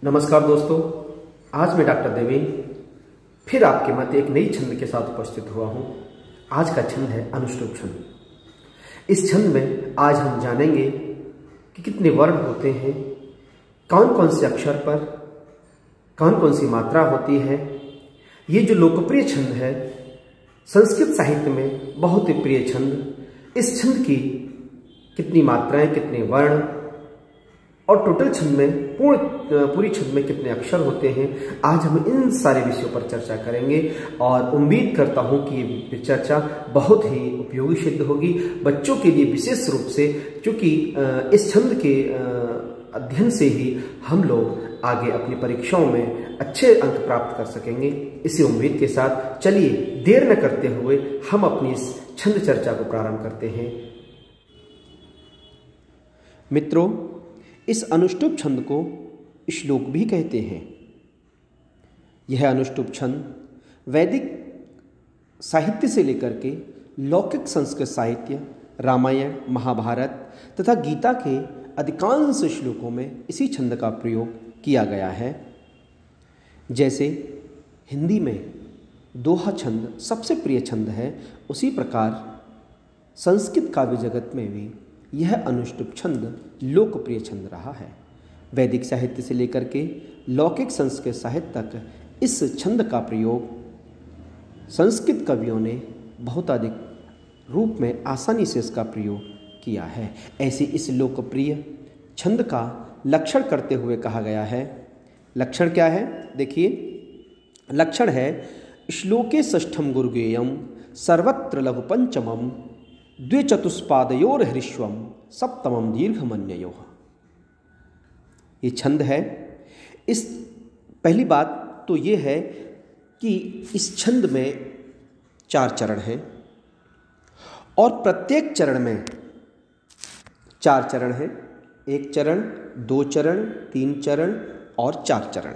नमस्कार दोस्तों, आज मैं डॉक्टर देवेंद्र फिर आपके मध्य एक नई छंद के साथ उपस्थित हुआ हूं। आज का छंद है अनुष्टुप छंद। इस छंद में आज हम जानेंगे कि कितने वर्ण होते हैं, कौन कौन से अक्षर पर कौन कौन सी मात्रा होती है। ये जो लोकप्रिय छंद है, संस्कृत साहित्य में बहुत ही प्रिय छंद। इस छंद की कितनी मात्राएं, कितने वर्ण और टोटल छंद में पूरी छंद में कितने अक्षर होते हैं, आज हम इन सारे विषयों पर चर्चा करेंगे और उम्मीद करता हूं कि ये चर्चा बहुत ही उपयोगी सिद्ध होगी बच्चों के लिए, विशेष रूप से क्योंकि इस छंद के अध्ययन से ही हम लोग आगे अपनी परीक्षाओं में अच्छे अंक प्राप्त कर सकेंगे। इसी उम्मीद के साथ चलिए देर न करते हुए हम अपनी इस छंद चर्चा को प्रारंभ करते हैं। मित्रों, इस अनुष्टुप छंद को श्लोक भी कहते हैं। यह अनुष्टुप छंद वैदिक साहित्य से लेकर के लौकिक संस्कृत साहित्य, रामायण, महाभारत तथा गीता के अधिकांश श्लोकों में इसी छंद का प्रयोग किया गया है। जैसे हिंदी में दोहा छंद सबसे प्रिय छंद है, उसी प्रकार संस्कृत काव्य जगत में भी यह अनुष्टुप छंद लोकप्रिय छंद रहा है। वैदिक साहित्य से लेकर के लौकिक संस्कृत साहित्य तक इस छंद का प्रयोग संस्कृत कवियों ने बहुत अधिक रूप में आसानी से इसका प्रयोग किया है। ऐसे इस लोकप्रिय छंद का लक्षण करते हुए कहा गया है। लक्षण क्या है? देखिए, लक्षण है श्लोके षष्ठम गुरुगेयम सर्वत्र लघु पंचमम द्विचतुष्पादयोर हृष्वम सप्तमम दीर्घमन्ययोः। ये छंद है। इस पहली बात तो ये है कि इस छंद में 4 चरण हैं और प्रत्येक चरण में 4 चरण हैं। 1 चरण, 2 चरण, 3 चरण और 4 चरण।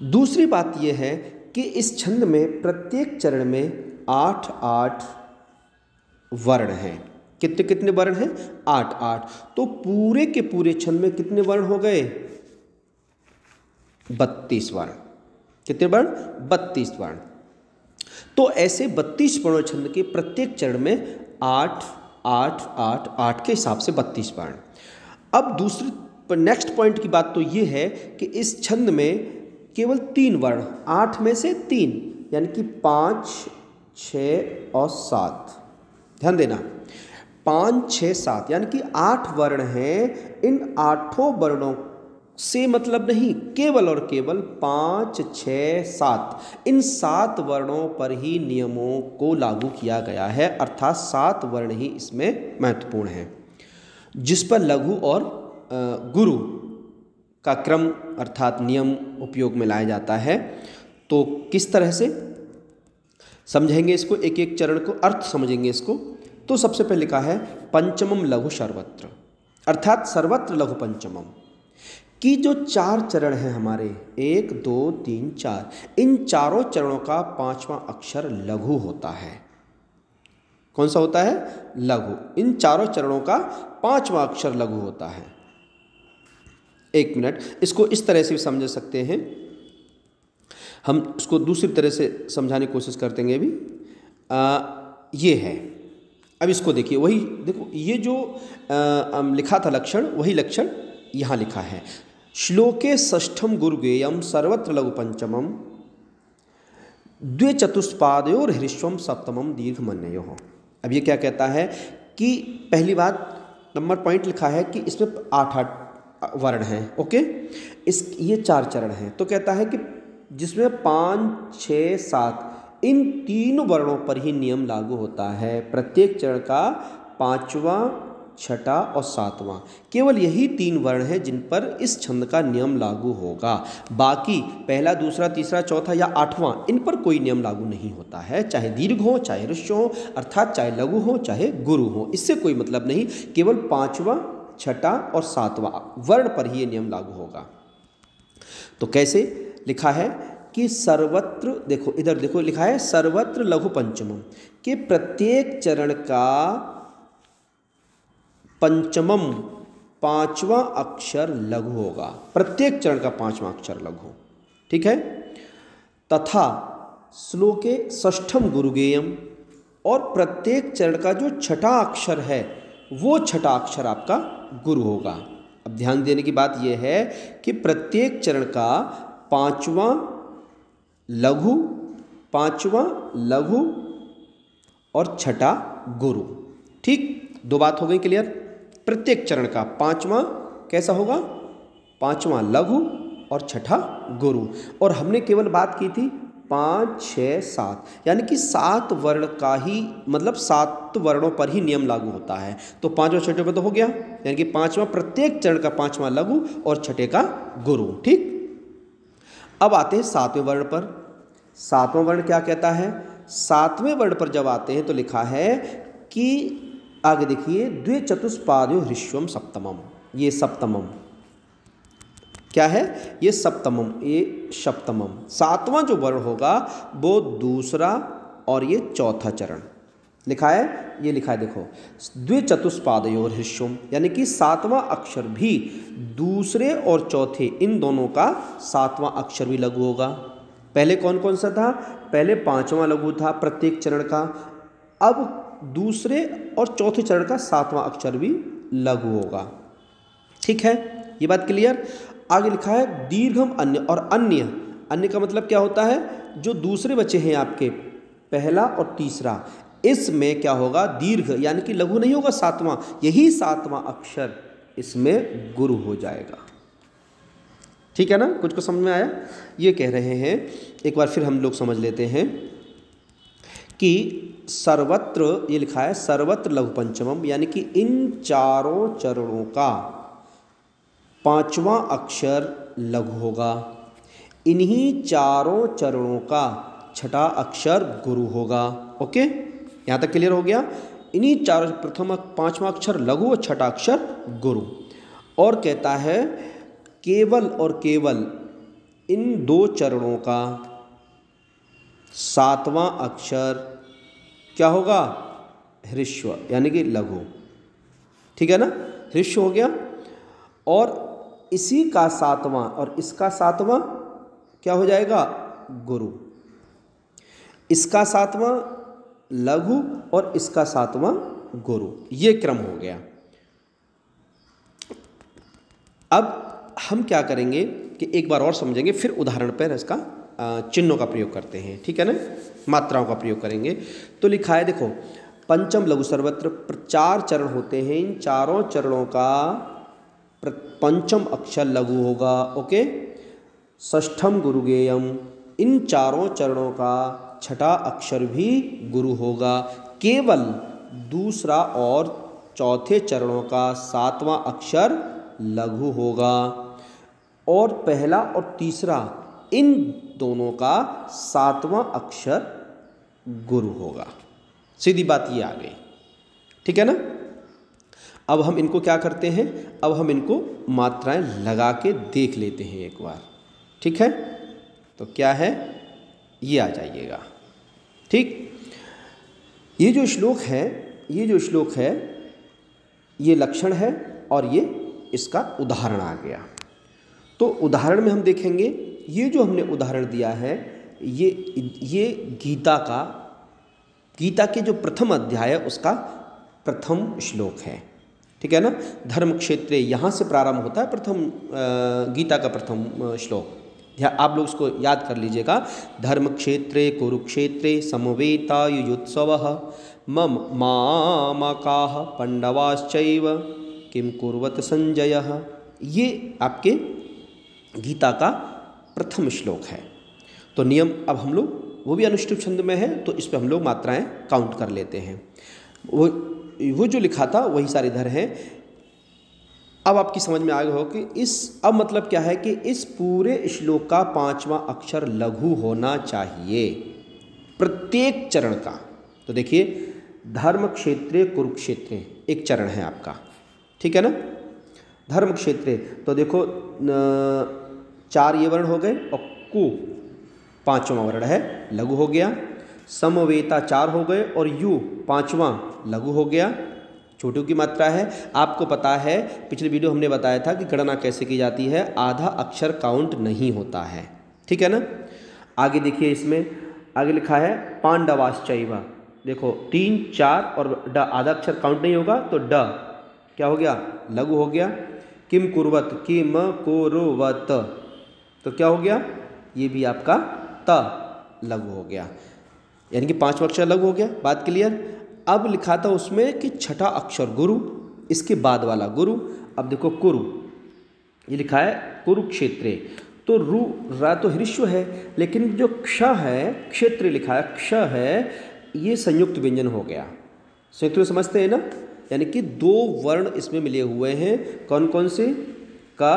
दूसरी बात यह है कि इस छंद में प्रत्येक चरण में 8 वर्ण हैं। कितने कितने वर्ण हैं? 8। तो पूरे के पूरे छंद में कितने वर्ण हो गए? 32 वर्ण। कितने वर्ण? 32 वर्ण। तो ऐसे 32 वर्ण छंद के प्रत्येक चरण में 8 के हिसाब से 32 वर्ण। अब दूसरी नेक्स्ट पॉइंट की बात तो ये है कि इस छंद में केवल 3 वर्ण, 8 में से 3 यानी कि 5, 6 और 7। ध्यान देना, 5, 6, 7 यानी कि 8 वर्ण हैं। इन 8 वर्णों से मतलब नहीं, केवल और केवल 5, 6, 7 इन 7 वर्णों पर ही नियमों को लागू किया गया है। अर्थात 7 वर्ण ही इसमें महत्वपूर्ण हैं, जिस पर लघु और गुरु का क्रम अर्थात नियम उपयोग में लाया जाता है। तो किस तरह से समझेंगे इसको, एक एक चरण को अर्थ समझेंगे इसको। तो सबसे पहले लिखा है पंचमम लघु सर्वत्र, अर्थात सर्वत्र लघु पंचमम की जो 4 चरण हैं हमारे, 1, 2, 3, 4, इन चारों चरणों का 5वां अक्षर लघु होता है। कौन सा होता है? लघु। इन चारों चरणों का 5वां अक्षर लघु होता है। 1 मिनट, इसको इस तरह से भी समझ सकते हैं। हम इसको दूसरी तरह से समझाने की कोशिश करते हैं। अभी ये है, अब इसको देखिए, वही देखो, ये जो लिखा था लक्षण, वही लक्षण यहाँ लिखा है। श्लोके षष्ठम गुरुगेयम सर्वत्र लघु पंचमम द्विचतुष्पादयोर हृष्वम सप्तमम दीर्घमन्ययोः। अब ये क्या कहता है कि पहली बात, नंबर पॉइंट लिखा है कि इसमें 8 वर्ण हैं। ओके, ये 4 चरण हैं। तो कहता है कि जिसमें 5, 6, 7 इन 3 वर्णों पर ही नियम लागू होता है। प्रत्येक चरण का 5वां, 6वां और 7वां, केवल यही 3 वर्ण हैं जिन पर इस छंद का नियम लागू होगा। बाकी पहला, दूसरा, तीसरा, चौथा या 8वां, इन पर कोई नियम लागू नहीं होता है। चाहे दीर्घ हो, चाहे ह्रस्व हो, अर्थात चाहे लघु हो, चाहे गुरु हो, इससे कोई मतलब नहीं। केवल 5वां, 6वां और 7वां वर्ण पर ही ये नियम लागू होगा। तो कैसे लिखा है कि सर्वत्र, देखो इधर देखो, लिखा है सर्वत्र लघु पंचमम, कि प्रत्येक चरण का पंचमम पांचवा अक्षर लघु होगा, प्रत्येक चरण का पांचवा अक्षर लघु। ठीक है। तथा श्लोके षष्ठम गुरुगेयम, और प्रत्येक चरण का जो छठा अक्षर है वो छठा अक्षर आपका गुरु होगा। अब ध्यान देने की बात यह है कि प्रत्येक चरण का पांचवा लघु और छठा गुरु। ठीक, दो बात हो गई क्लियर। प्रत्येक चरण का पांचवा कैसा होगा, पांचवा लघु और छठा गुरु। और हमने केवल बात की थी 5, 6, 7, यानी कि 7 वर्ण का ही, मतलब 7 वर्णों पर ही नियम लागू होता है। तो पांचवा छठे पर तो हो गया, यानी कि पांचवा, प्रत्येक चरण का पांचवा लघु और छठे का गुरु। ठीक, अब आते हैं 7वें वर्ण पर। 7वां वर्ण क्या कहता है? 7वें वर्ण पर जब आते हैं तो लिखा है कि आगे देखिए, द्वे चतुष्पादयो ह्रीश्वम सप्तमम। ये सप्तमम क्या है? ये सप्तमम, ये सप्तमम। 7वां जो वर्ण होगा वो दूसरा और ये चौथा चरण लिखा है, ये लिखा है देखो, द्वे चतुष्पादयो ह्रीश्वम, यानी कि 7वां अक्षर भी दूसरे और चौथे इन दोनों का 7वां अक्षर भी लघु होगा। पहले कौन कौन सा था? पहले 5वां लघु था प्रत्येक चरण का, अब दूसरे और चौथे चरण का 7वां अक्षर भी लघु होगा। ठीक है, ये बात क्लियर। आगे लिखा है दीर्घम अन्य, और अन्य का मतलब क्या होता है? जो दूसरे बचे हैं आपके, पहला और तीसरा, इसमें क्या होगा? दीर्घ, यानी कि लघु नहीं होगा 7वां, यही 7वां अक्षर इसमें गुरु हो जाएगा। ठीक है ना, कुछ को समझ में आया? ये कह रहे हैं, एक बार फिर हम लोग समझ लेते हैं कि सर्वत्र, ये लिखा है सर्वत्र लघु पंचमम, यानी कि इन चारों चरणों का 5वां अक्षर लघु होगा। इन्हीं चारों चरणों का छठा अक्षर गुरु होगा। ओके, यहाँ तक क्लियर हो गया? इन्हीं चारों, प्रथम 5वां अक्षर लघु और छठा अक्षर गुरु। और कहता है केवल और केवल इन 2 चरणों का 7वां अक्षर क्या होगा? ह्रीश्व, यानी कि लघु। ठीक है ना, ह्रीश्व हो गया। और इसी का 7वां और इसका 7वां क्या हो जाएगा? गुरु। इसका 7वां लघु और इसका 7वां गुरु, ये क्रम हो गया। अब हम क्या करेंगे कि एक बार और समझेंगे, फिर उदाहरण पर इसका चिन्हों का प्रयोग करते हैं। ठीक है ना, मात्राओं का प्रयोग करेंगे। तो लिखा है देखो, पंचम लघु सर्वत्र, 4 चरण होते हैं, इन चारों चरणों का पंचम अक्षर लघु होगा। ओके, षष्ठम गुरुगेयम, इन चारों चरणों का छठा अक्षर भी गुरु होगा। केवल दूसरा और चौथे चरणों का 7वां अक्षर लघु होगा, और पहला और तीसरा इन दोनों का 7वां अक्षर गुरु होगा। सीधी बात ये आ गई। ठीक है ना। अब हम इनको क्या करते हैं? अब हम इनको मात्राएं लगा के देख लेते हैं एक बार। ठीक है, तो क्या है, ये आ जाइएगा। ठीक, ये जो श्लोक है ये लक्षण है, और ये इसका उदाहरण आ गया। तो उदाहरण में हम देखेंगे, ये जो हमने उदाहरण दिया है, ये गीता के जो प्रथम अध्याय है उसका प्रथम श्लोक है। ठीक है ना, धर्म क्षेत्रे, यहाँ से प्रारंभ होता है प्रथम गीता का प्रथम श्लोक। आप लोग इसको याद कर लीजिएगा। धर्म क्षेत्रे कुरुक्षेत्रे समवेतायुयुत्सवः मम मामकाः पांडवाश्चैव किम कुर्वत संजयः। ये आपके गीता का प्रथम श्लोक है। तो नियम अब हम लोग, वो भी अनुष्टुप छंद में है, तो इस पर हम लोग मात्राएं काउंट कर लेते हैं। वो जो लिखा था वही सारे इधर हैं। अब आपकी समझ में आ गया हो कि अब मतलब क्या है कि इस पूरे श्लोक का 5वां अक्षर लघु होना चाहिए प्रत्येक चरण का। तो देखिए, धर्म क्षेत्रे कुरुक्षेत्रे एक चरण है आपका। ठीक है ना, धर्म क्षेत्रे, तो देखो 4 ये वर्ण हो गए, और कु 5वां वर्ण है, लघु हो गया। समवेता 4 हो गए, और यु 5वां लघु हो गया। छोटू की मात्रा है। आपको पता है पिछले वीडियो हमने बताया था कि गणना कैसे की जाती है, आधा अक्षर काउंट नहीं होता है, ठीक है ना। आगे देखिए, इसमें आगे लिखा है पांडवाश्चैव। देखो 3, 4 और ड, आधा अक्षर काउंट नहीं होगा तो ड क्या हो गया, लघु हो गया। किम कुर्वत, किम कुर्वत तो क्या हो गया, ये भी आपका त लघु हो गया, यानी कि 5वां अक्षर लघु हो गया। बात क्लियर। अब लिखा था उसमें कि छठा अक्षर गुरु, इसके बाद वाला गुरु। अब देखो कुरु, ये लिखा है कुरुक्षेत्रे, तो रु रा तो ह्रस्व है, लेकिन जो क्ष है, क्षेत्र लिखा है, क्ष है, ये संयुक्त व्यंजन हो गया। संयुक्त समझते हैं ना, यानी कि 2 वर्ण इसमें मिले हुए हैं। कौन कौन से, का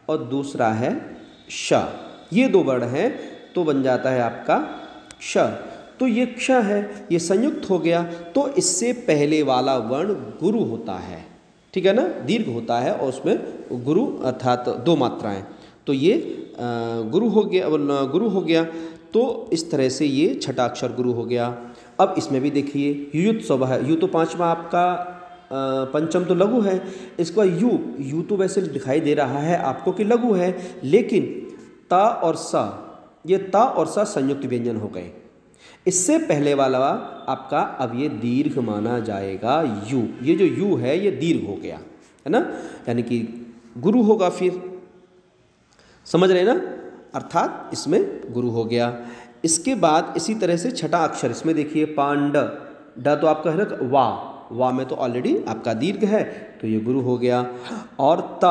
और दूसरा है श, ये 2 वर्ण हैं तो बन जाता है आपका क्ष। तो ये क्ष है, ये संयुक्त हो गया, तो इससे पहले वाला वर्ण गुरु होता है, ठीक है ना, दीर्घ होता है और उसमें गुरु अर्थात 2 मात्राएं, तो ये गुरु हो गया, गुरु हो गया। तो इस तरह से ये छठा अक्षर गुरु हो गया। अब इसमें भी देखिए युयुत्सव है, यू तो 5वां आपका पंचम तो लघु है, इसका यू तो वैसे दिखाई दे रहा है आपको कि लघु है, लेकिन ता और सा, ये ता और सा संयुक्त व्यंजन हो गए। इससे पहले वाला आपका अब ये दीर्घ माना जाएगा यू, ये जो यू है ये दीर्घ हो गया है ना, यानी कि गुरु होगा फिर, समझ रहे ना, अर्थात इसमें गुरु हो गया। इसके बाद इसी तरह से छठा अक्षर इसमें देखिए पांड, ड तो आपका है ना वाह में तो ऑलरेडी आपका दीर्घ है तो ये गुरु हो गया। और त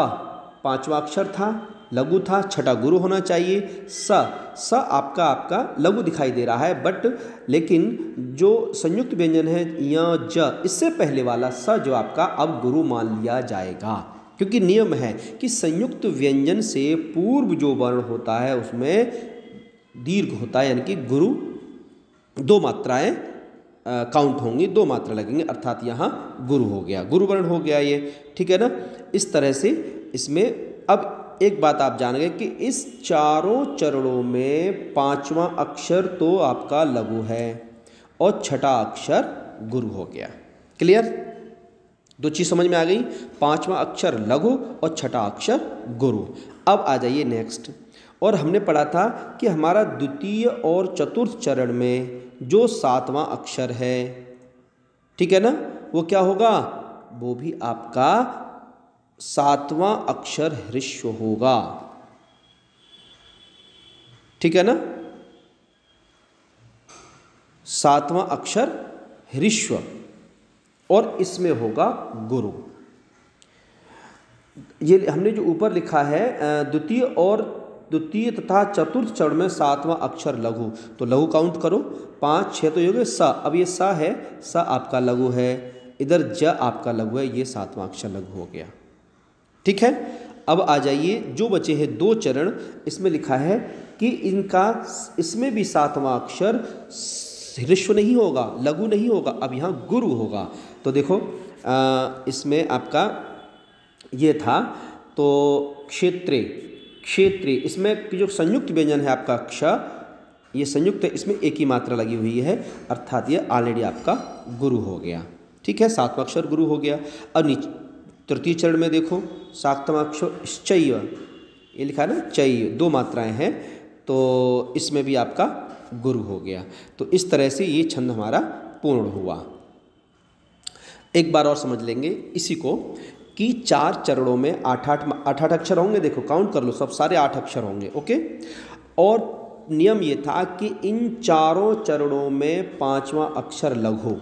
5वां अक्षर था, लघु था, छठा गुरु होना चाहिए। स आपका लघु दिखाई दे रहा है, बट लेकिन जो संयुक्त व्यंजन है य ज, इससे पहले वाला स जो आपका अब गुरु मान लिया जाएगा, क्योंकि नियम है कि संयुक्त व्यंजन से पूर्व जो वर्ण होता है उसमें दीर्घ होता है, यानी कि गुरु 2 मात्राएं काउंट होंगी, 2 मात्रा लगेंगे, अर्थात यहाँ गुरु हो गया, गुरु वर्ण हो गया ये, ठीक है ना। इस तरह से इसमें अब एक बात आप जान गए कि इस चारों चरणों में 5वां अक्षर तो आपका लघु है और छठा अक्षर गुरु हो गया। क्लियर, 2 चीज़ समझ में आ गई, 5वां अक्षर लघु और छठा अक्षर गुरु। अब आ जाइए नेक्स्ट, और हमने पढ़ा था कि हमारा द्वितीय और चतुर्थ चरण में जो 7वां अक्षर है, ठीक है ना, वो क्या होगा, वो भी आपका 7वां अक्षर ह्रस्व होगा, ठीक है ना, 7वां अक्षर ह्रस्व और इसमें होगा गुरु। ये हमने जो ऊपर लिखा है द्वितीय तथा चतुर्थ चरण में 7वां अक्षर लघु, तो लघु काउंट करो, 5, 6 तो ये हो गए स, अब ये स है, स आपका लघु है, इधर ज आपका लघु है, ये 7वां अक्षर लघु हो गया, ठीक है। अब आ जाइए जो बचे हैं 2 चरण, इसमें लिखा है कि इनका इसमें भी 7वां अक्षर ह्रस्व नहीं होगा, लघु नहीं होगा, अब यहाँ गुरु होगा। तो देखो इसमें आपका ये था, तो क्षेत्रे इसमें जो संयुक्त व्यंजन है आपका क्ष, ये संयुक्त है, इसमें एक ही मात्रा लगी हुई है, अर्थात ये ऑलरेडी आपका गुरु हो गया, ठीक है, 7वां अक्षर गुरु हो गया। अब तृतीय चरण में देखो 7वां अक्षर चैव, ये लिखा है ना चैव, 2 मात्राएं हैं, तो इसमें भी आपका गुरु हो गया। तो इस तरह से ये छंद हमारा पूर्ण हुआ। एक बार और समझ लेंगे इसी को कि 4 चरणों में 8 अक्षर होंगे, देखो काउंट कर लो, सब सारे 8 अक्षर होंगे, ओके। और नियम ये था कि इन चारों चरणों में 5वां अक्षर लघु,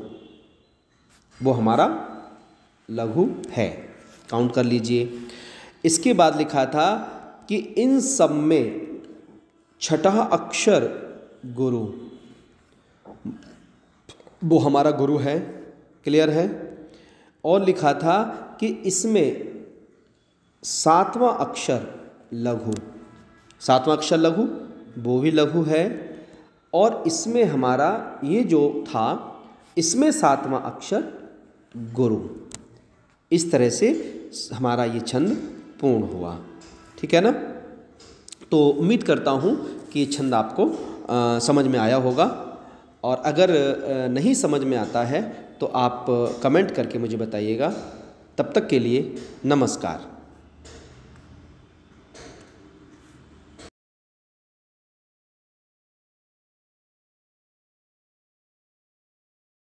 वो हमारा लघु है, काउंट कर लीजिए। इसके बाद लिखा था कि इन सब में छठा अक्षर गुरु, वो हमारा गुरु है, क्लियर है। और लिखा था कि इसमें 7वां अक्षर लघु, 7वां अक्षर लघु, वो भी लघु है, और इसमें हमारा ये जो था इसमें 7वां अक्षर गुरु। इस तरह से हमारा ये छंद पूर्ण हुआ, ठीक है ना। तो उम्मीद करता हूँ कि ये छंद आपको समझ में आया होगा, और अगर नहीं समझ में आता है तो आप कमेंट करके मुझे बताइएगा। तब तक के लिए नमस्कार।